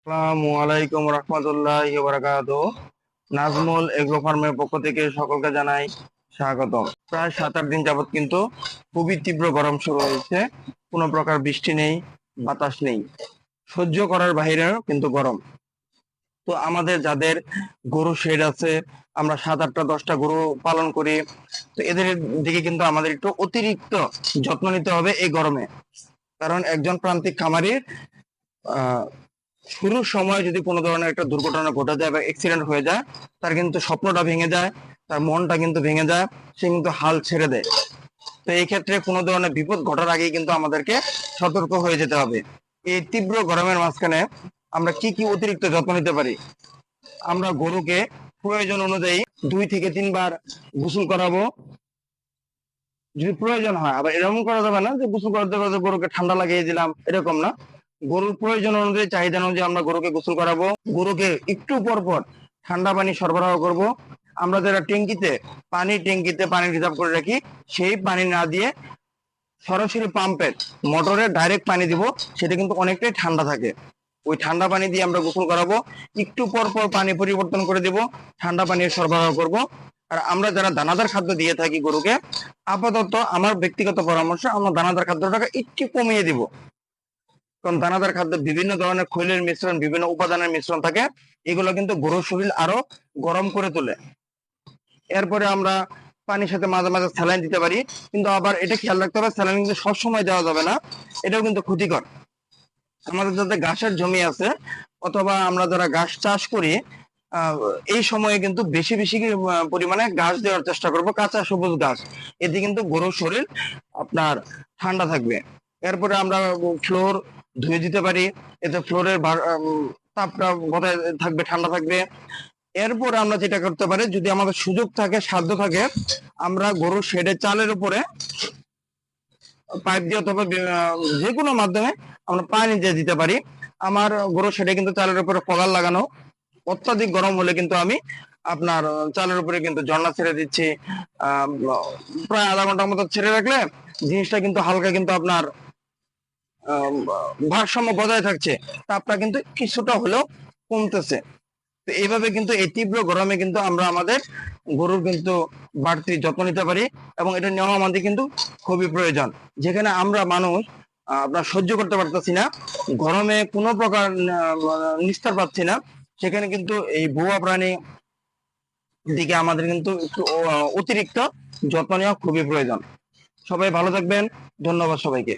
আসসালামু আলাইকুম রহমতুল্লাহি ওয়া বারাকাতুহু। নাজমুল এগ্রো ফার্মের পক্ষ থেকে সকলকে জানাই স্বাগতম। প্রায় 7-8 দিন যাবত কিন্তু খুবই তীব্র গরম শুরু হয়েছে। কোনো প্রকার বৃষ্টি নেই, বাতাস নেই, সহ্য করার বাইরেও কিন্তু গরম। তো আমাদের যাদের গরু শেড আছে, আমরা 7, 8, 10টা গরু পালন করি, তো এদের দিকে কিন্তু আমাদের একটু অতিরিক্ত যত্ন নিতে হবে এই গরমে। কারণ একজন প্রান্তিক খামারির আহ শুরুর সময় যদি কোনো ধরনের একটা দুর্ঘটনা ঘটে যায় বা অ্যাক্সিডেন্ট হয়ে যায়, তার কিন্তু স্বপ্নটা ভেঙে যায়, তার মনটা কিন্তু ভেঙে যায়, সে কিন্তু হাল ছেড়ে দেয়। তো এই ক্ষেত্রে কোনো ধরনের বিপদ ঘটার আগেই কিন্তু আমাদেরকে সতর্ক হয়ে যেতে হবে। এই তীব্র গরমের মাঝখানে আমরা কি কি অতিরিক্ত যত্ন নিতে পারি? আমরা গরুকে প্রয়োজন অনুযায়ী 2 থেকে 3 বার গোসল করাবো যদি প্রয়োজন হয়। আবার এরকম করা যাবে না যে গোসল করতে করতে গরুকে ঠান্ডা লাগিয়ে দিলাম, এরকম না। গরুর প্রয়োজন অনুযায়ী, চাহিদা অনুযায়ী আমরা গরুকে গোসল করাবো। গরুকে একটু পর পর ঠান্ডা পানি সরবরাহ করব। আমরা যারা ট্যাঙ্কিতে পানি রিজার্ভ করে রাখি, সেই পানি না দিয়ে সরাসরি পাম্পের মোটরে ডাইরেক্ট পানি দিব, সেটা কিন্তু অনেকটাই ঠান্ডা থাকে। ওই ঠান্ডা পানি দিয়ে আমরা গোসল করাবো। একটু পর পর পানি পরিবর্তন করে দেব, ঠান্ডা পানি সরবরাহ করব। আর আমরা যারা দানাদার খাদ্য দিয়ে থাকি গরুকে, আপাতত আমার ব্যক্তিগত পরামর্শ, আমরা দানাদার খাদ্যটাকে একটু কমিয়ে দিব। কারণ দানাদার খাদ্যে বিভিন্ন ধরনের খৈলের মিশ্রণ, বিভিন্ন উপাদানের মিশ্রণ থাকে, এগুলো কিন্তু গরুর শরীর আরো গরম করে তোলে। এরপরে আমরা পানির সাথে মাঝে মাঝে স্যালাইন দিতে পারি, কিন্তু আবার এটা খেয়াল রাখতে হবে, স্যালাইন কিন্তু সবসময় দেওয়া যাবে না, এটাও কিন্তু ক্ষতিকর। আমাদের যাতে ঘাসের জমি আছে অথবা আমরা যারা ঘাস চাষ করি, আহ, এই সময়ে কিন্তু বেশি বেশি পরিমাণে ঘাস দেওয়ার চেষ্টা করব, কাঁচা সবুজ ঘাস। এতে কিন্তু গরুর শরীর আপনার ঠান্ডা থাকবে। এরপরে আমরা ফ্লোর ধুয়ে দিতে পারি, এতে ফ্লোরের তাপটা বজায় থাকবে, ঠান্ডা থাকবে। এরপর আমরা যেটা করতে পারি, যদি আমাদের সুযোগ থাকে, সাধ্য থাকে, আমরা গরুর শেডের চালের উপরে পাইপ দিয়ে অথবা যে কোনো মাধ্যমে আমরা পানি দিয়ে দিতে পারি। আমার গরুর শেডে কিন্তু চালের উপরে ফগার লাগানো। অত্যাধিক গরম হলে কিন্তু আমি আপনার চালের উপরে কিন্তু ঝর্ণা ছেড়ে দিচ্ছি। আহ প্রায় আধা ঘন্টার মতো ছেড়ে রাখলে জিনিসটা কিন্তু হালকা কিন্তু আপনার আহ ভারসাম্য বজায় থাকছে, তাপটা কিন্তু কিছুটা হলেও কমতেছে। তো এইভাবে কিন্তু এই তীব্র গরমে কিন্তু আমরা আমাদের গরুর কিন্তু বাড়তি যত্ন নিতে পারি, এবং এটা নেওয়া আমাদের কিন্তু খুবই প্রয়োজন। যেখানে আমরা মানুষ আপনার সহ্য করতে পারতেছি না, গরমে কোনো প্রকার নিস্তার পাচ্ছি না, সেখানে কিন্তু এই ভুয়া প্রাণী দিকে আমাদের কিন্তু একটু অতিরিক্ত যত্ন নেওয়া খুবই প্রয়োজন। সবাই ভালো থাকবেন, ধন্যবাদ সবাইকে।